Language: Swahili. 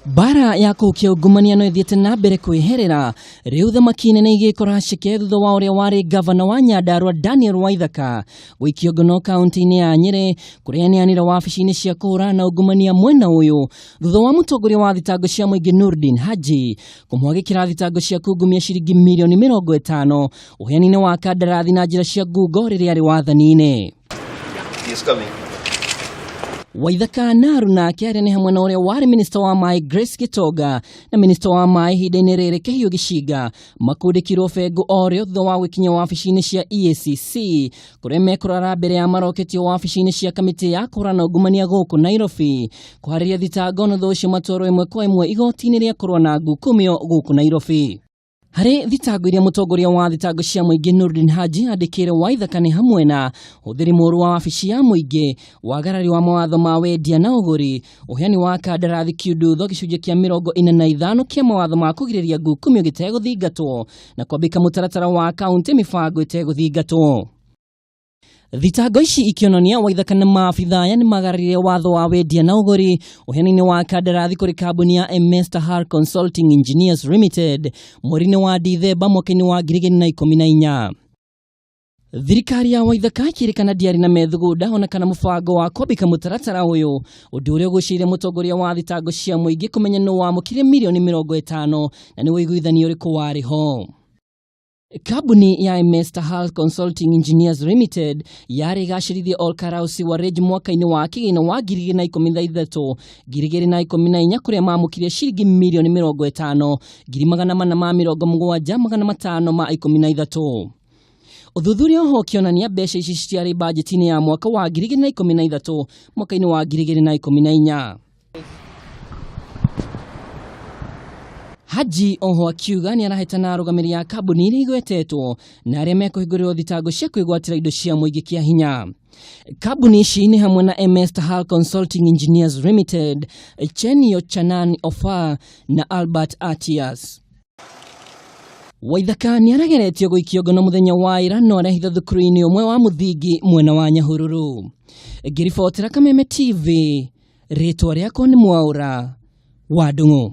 Bara ya kukia ugumania no ithiete na mbere kwiherera riu thamaki nene igikora cike thutha wa uria wari gavana wa Nyandarua Daniel Waithaka gwikio ngono kaunti-ini ya Nyeri kuria aneanire wabici-ini cia kuhura na ugumania mwena uyu thutha wa mutongoria wa thitango cia muingi Nurdin Haji kumwagikira thitango cia kungumia ciringi milioni 50 uheani-ini wa kandarathi na njira cia ngungo riria ari wathani-ini. Waithaka na Aruna akiaria ni hamwe na uria wari minister wa mai Grace Gitoga na minister wa mai hinde-ini riri Kihio Gishiga makundikirwo bengo orio thutha wa gwikinya wabici-ini cia EACC kuria mekurara mbere ya maroketio wabici-ini cia kamiti ya kuhura na ungumania guku Nairobi kuhariria thitango no thucio matwaro imwe kwa imwe igoti-ini ria kurwa na ngukumio guku Nairobi. Hari thitango iria mutongoria wa thitango cia muingi Nurdin Haji andikire Waithaka ni hamwe na uthiri muru wa wabici ya muingi wagarari wa mawatho ma wendia na uguri uheani wa kandarathi kiundutho gicunjia kia 45 kia mawatho ma kugiriria ngukumio giteguthingatwo na kwambika mutaratara wa kaunti mibango iteguthingatwo. Thitango ici ikionania Waithaka na maabitha ni magararire watho wa wendia na uguri uheani-ini wa kandarathi kuri kambuni ya Mr. Consulting Engineers Limited mweri-ini wa Dithemba mwaka-ini wa 2014. Thirikari ya Waithaka ikirikana diari na methugunda ona kana mubango wa kwambika mutaratara uyu undu uria guciire mutongoria wa thitango cia muingi kumenya no wamukire milioni 50 na ni wiguithanio riku wari ho. Kambuni ya Mr. Consulting Engineers Limited yari gacirithia Olkarausi wa Rage mwaka-ini wa kigina wa 2013 2014 kuria mamukire ciringi milioni 50 470,513. Uthuthuria ho kionania mbeca ici ciari budget-ini ya mwaka wa 2013 mwaka-ini wa 2014. Haji oho akiuga ni arahitana arugamiri ya kambuni iria igwetetwo na aria mekuhingũrĩrwo thitango cia kwĩgwatĩra indo cia mũingĩ kia hinya. Kambuni ici ni hamwe na Mr. Consulting Engineers Limited, Chenio Chanan Ofa na Albert Atias. Waithaka ni arageretio gũikio ngono muthenya wa ira no arehitha thukuru-ini ũmwe wa muthingi mwena wa Nyahururu. Ngiribotera Kameme TV, ritwa riakwa ni Mwaura wa Ndung'u.